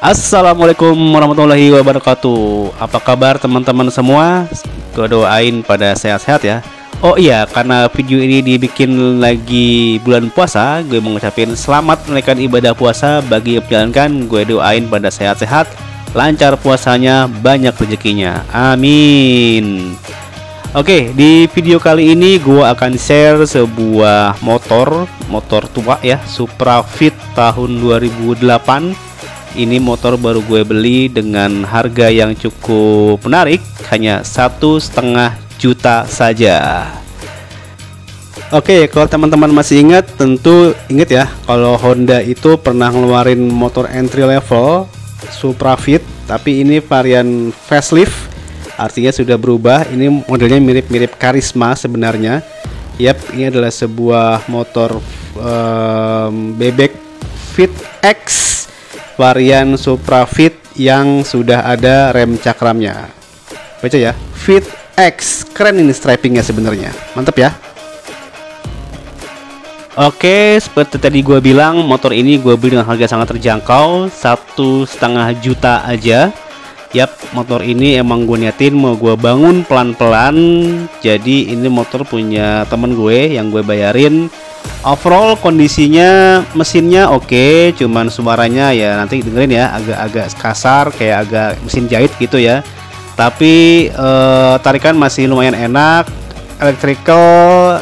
Assalamualaikum warahmatullahi wabarakatuh. Apa kabar teman-teman semua? Gue doain pada sehat-sehat ya. Oh iya, karena video ini dibikin lagi bulan puasa, gue mau ngucapin selamat menunaikan ibadah puasa bagi yang menjalankan. Gue doain pada sehat-sehat, lancar puasanya, banyak rezekinya. Amin. Oke, di video kali ini gue akan share sebuah motor tua ya, Supra Fit tahun 2008. Ini motor baru gue beli dengan harga yang cukup menarik, hanya 1,5 juta saja. Oke, kalau teman-teman masih ingat, tentu ingat ya, kalau Honda itu pernah ngeluarin motor entry level Supra Fit, tapi ini varian facelift, artinya sudah berubah. Ini modelnya mirip-mirip Karisma sebenarnya. Yap, ini adalah sebuah motor bebek Fit X varian Supra Fit yang sudah ada rem cakramnya. Baca ya, Fit X, keren ini stripingnya sebenarnya, mantap ya. Oke, seperti tadi gue bilang, motor ini gue beli dengan harga sangat terjangkau, 1,5 juta aja. Yap, motor ini emang gue niatin mau gue bangun pelan-pelan. Jadi ini motor punya temen gue yang gue bayarin. Overall kondisinya, mesinnya oke, cuman suaranya ya nanti dengerin ya, agak-agak kasar, kayak agak mesin jahit gitu ya. Tapi tarikan masih lumayan enak, electrical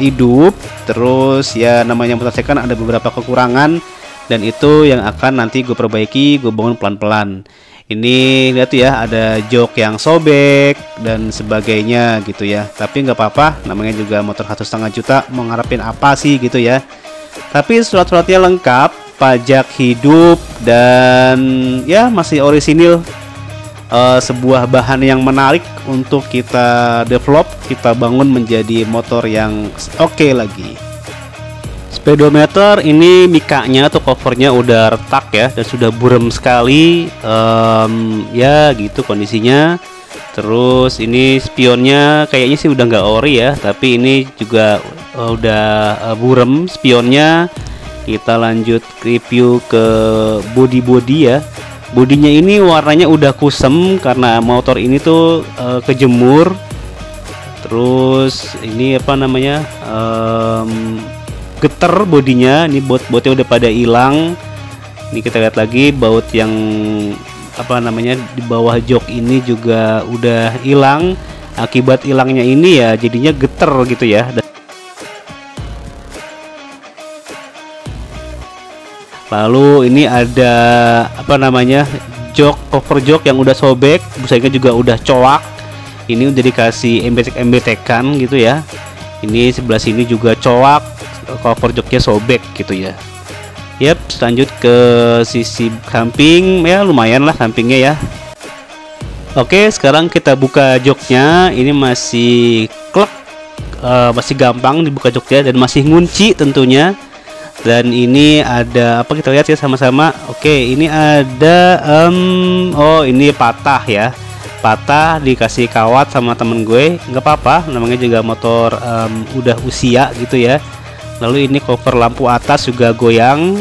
hidup. Terus ya namanya motor second ada beberapa kekurangan, dan itu yang akan nanti gue perbaiki, gue bangun pelan-pelan. Ini lihat ya, ada jok yang sobek dan sebagainya gitu ya. Tapi nggak apa-apa, namanya juga motor 1,5 juta, mau ngarepin apa sih gitu ya. Tapi surat-suratnya lengkap, pajak hidup, dan ya masih orisinil. Sebuah bahan yang menarik untuk kita develop, kita bangun menjadi motor yang oke lagi. Speedometer ini mikanya atau covernya udah retak ya, dan sudah buram sekali, ya gitu kondisinya. Terus ini spionnya kayaknya sih udah nggak ori ya, tapi ini juga udah buram spionnya. Kita lanjut review ke body ya. Bodinya ini warnanya udah kusem karena motor ini tuh kejemur. Terus ini apa namanya, geter bodinya, ini bautnya udah pada hilang. Ini kita lihat lagi baut yang apa namanya di bawah jok ini juga udah hilang. Akibat hilangnya ini ya jadinya geter gitu ya. Lalu ini ada apa namanya, cover jok yang udah sobek, busanya juga udah coak. Ini udah dikasih embetek-embetekan gitu ya. Ini sebelah sini juga coak, cover joknya sobek gitu ya. Yap, lanjut ke sisi samping, ya lumayan lah sampingnya ya. Oke, sekarang kita buka joknya. Ini masih klek, masih gampang dibuka joknya dan masih ngunci tentunya. Dan ini ada apa, kita lihat ya sama-sama. Oke, ini ada oh ini patah ya, patah, dikasih kawat sama temen gue, nggak apa-apa, namanya juga motor udah usia gitu ya. Lalu ini cover lampu atas juga goyang.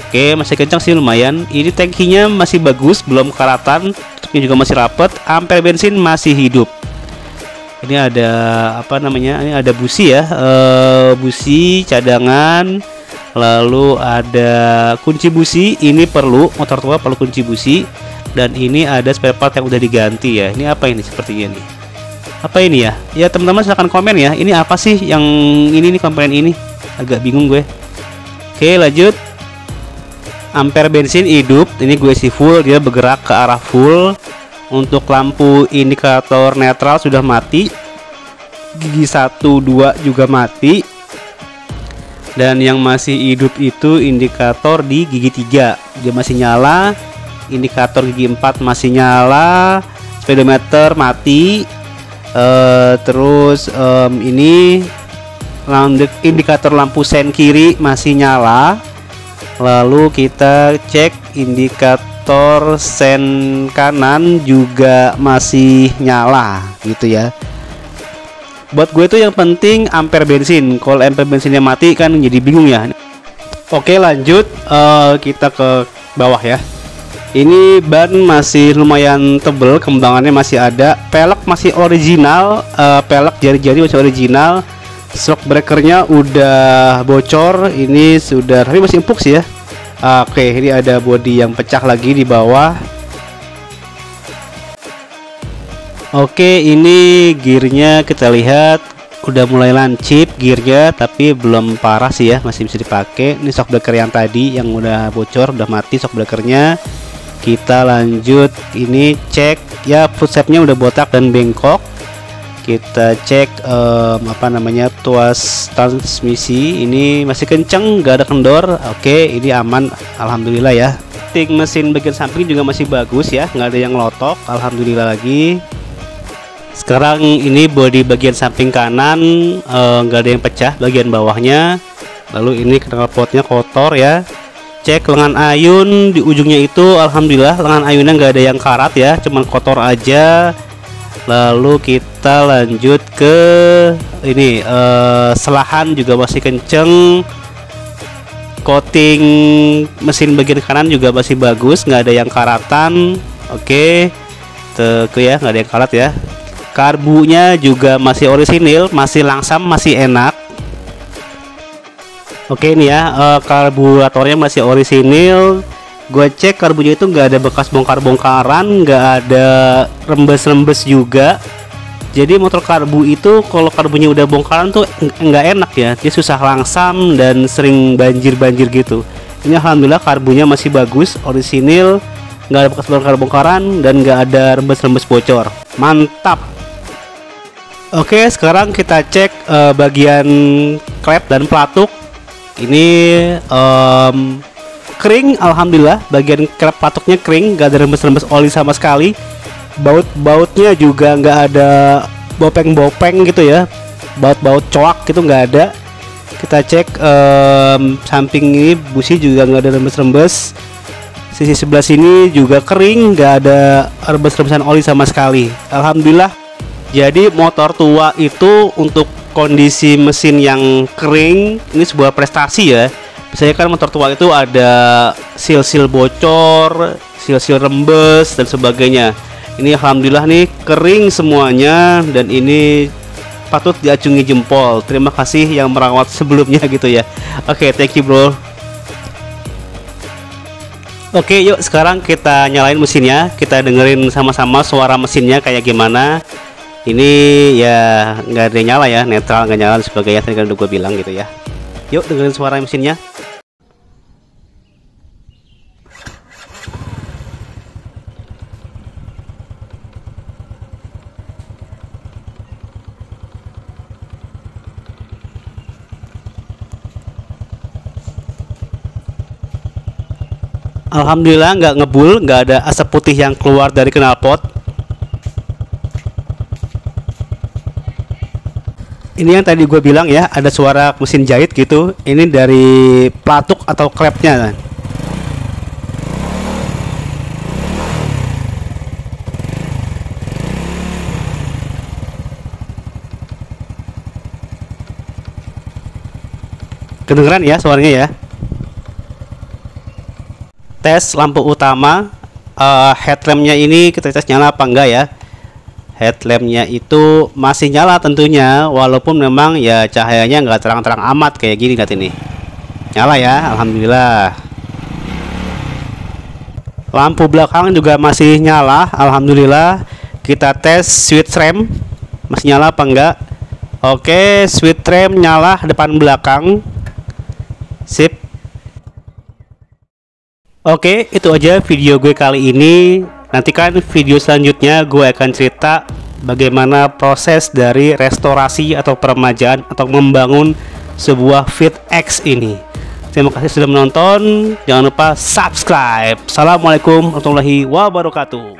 Oke, masih kencang sih lumayan. Ini tangkinya masih bagus, belum karatan, truknya juga masih rapet, ampere bensin masih hidup. Ini ada apa namanya, ini ada busi ya, busi cadangan. Lalu ada kunci busi, ini perlu, motor tua perlu kunci busi. Dan ini ada spare part yang udah diganti ya. Ini apa ini sepertinya nih, apa ini ya? Ya teman-teman silahkan komen ya, ini apa sih yang ini nih, komponen ini agak bingung gue. Oke, lanjut. Ampere bensin hidup, ini gue isi full, dia bergerak ke arah full. Untuk lampu indikator netral sudah mati, gigi 1, 2 juga mati, dan yang masih hidup itu indikator di gigi 3 dia masih nyala, indikator gigi 4 masih nyala, speedometer mati. Terus ini indikator lampu sen kiri masih nyala. Lalu kita cek indikator sen kanan juga masih nyala gitu ya. Buat gue tuh yang penting ampere bensin. Kalau ampere bensinnya mati kan jadi bingung ya. Oke, lanjut kita ke bawah ya. Ini ban masih lumayan tebel, kembangannya masih ada, pelek masih original, pelek jari-jari masih original. Shock breakernya udah bocor, ini sudah tapi masih empuk sih ya. Oke, ini ada bodi yang pecah lagi di bawah. Oke, ini gearnya kita lihat udah mulai lancip gearnya, tapi belum parah sih ya, masih bisa dipakai. Ini shock breaker yang tadi yang udah bocor, udah mati shock breakernya. Kita lanjut, ini cek ya, footstepnya udah botak dan bengkok. Kita cek apa namanya, tuas transmisi ini masih kenceng, gak ada kendor. Oke, ini aman, alhamdulillah ya. Ting mesin bagian samping juga masih bagus ya, nggak ada yang lotok, alhamdulillah lagi. Sekarang ini bodi bagian samping kanan nggak ada yang pecah, bagian bawahnya. Lalu ini knalpotnya kotor ya. Cek lengan ayun di ujungnya itu, alhamdulillah lengan ayunnya nggak ada yang karat ya, cuman kotor aja. Lalu kita lanjut ke ini, selahan juga masih kenceng. Coating mesin bagian kanan juga masih bagus, nggak ada yang karatan. Oke, tuh ya, nggak ada yang karat ya. Karbunya juga masih orisinil, masih langsam, masih enak. Oke, ini ya, karburatornya masih orisinil. Gue cek karbunya itu nggak ada bekas bongkar-bongkaran, nggak ada rembes-rembes juga. Jadi motor karbu itu kalau karbunya udah bongkaran tuh nggak enak ya, dia susah langsam dan sering banjir-banjir gitu. Ini alhamdulillah karbunya masih bagus, orisinil, nggak ada bekas bongkar-bongkaran dan nggak ada rembes-rembes bocor. Mantap. Oke, sekarang kita cek bagian klep dan pelatuk. Ini kering, alhamdulillah, bagian klep pelatuknya kering, nggak ada rembes-rembes oli sama sekali. Baut-bautnya juga nggak ada bopeng-bopeng gitu ya, baut-baut coak gitu nggak ada. Kita cek samping ini busi juga nggak ada rembes-rembes. Sisi sebelah sini juga kering, nggak ada rembes-rembesan oli sama sekali, alhamdulillah. Jadi motor tua itu untuk kondisi mesin yang kering ini sebuah prestasi ya. Biasanya kan motor tua itu ada sil-sil bocor, sil-sil rembes dan sebagainya. Ini alhamdulillah nih kering semuanya, dan ini patut diacungi jempol. Terima kasih yang merawat sebelumnya gitu ya. Oke, thank you bro. Oke, yuk sekarang kita nyalain mesinnya, kita dengerin sama-sama suara mesinnya kayak gimana. Ini ya nggak ada yang nyala ya, netral, nggak nyala dan sebagainya, tadi kan udah gue bilang gitu ya. Yuk dengerin suara mesinnya. Alhamdulillah nggak ngebul, nggak ada asap putih yang keluar dari knalpot. Ini yang tadi gue bilang ya, ada suara mesin jahit gitu. Ini dari pelatuk atau klepnya. Kedengeran ya suaranya ya. Tes lampu utama, headlampnya ini kita tes nyala apa enggak ya. Headlampnya itu masih nyala tentunya, walaupun memang ya cahayanya nggak terang-terang amat kayak gini, lihat ini. Nyala ya, alhamdulillah. Lampu belakang juga masih nyala, alhamdulillah. Kita tes switch rem, masih nyala apa enggak. Oke, switch rem nyala depan belakang. Sip. Oke, itu aja video gue kali ini. Nantikan video selanjutnya, gue akan cerita bagaimana proses dari restorasi atau peremajaan atau membangun sebuah Fit X ini. Terima kasih sudah menonton. Jangan lupa subscribe. Assalamualaikum warahmatullahi wabarakatuh.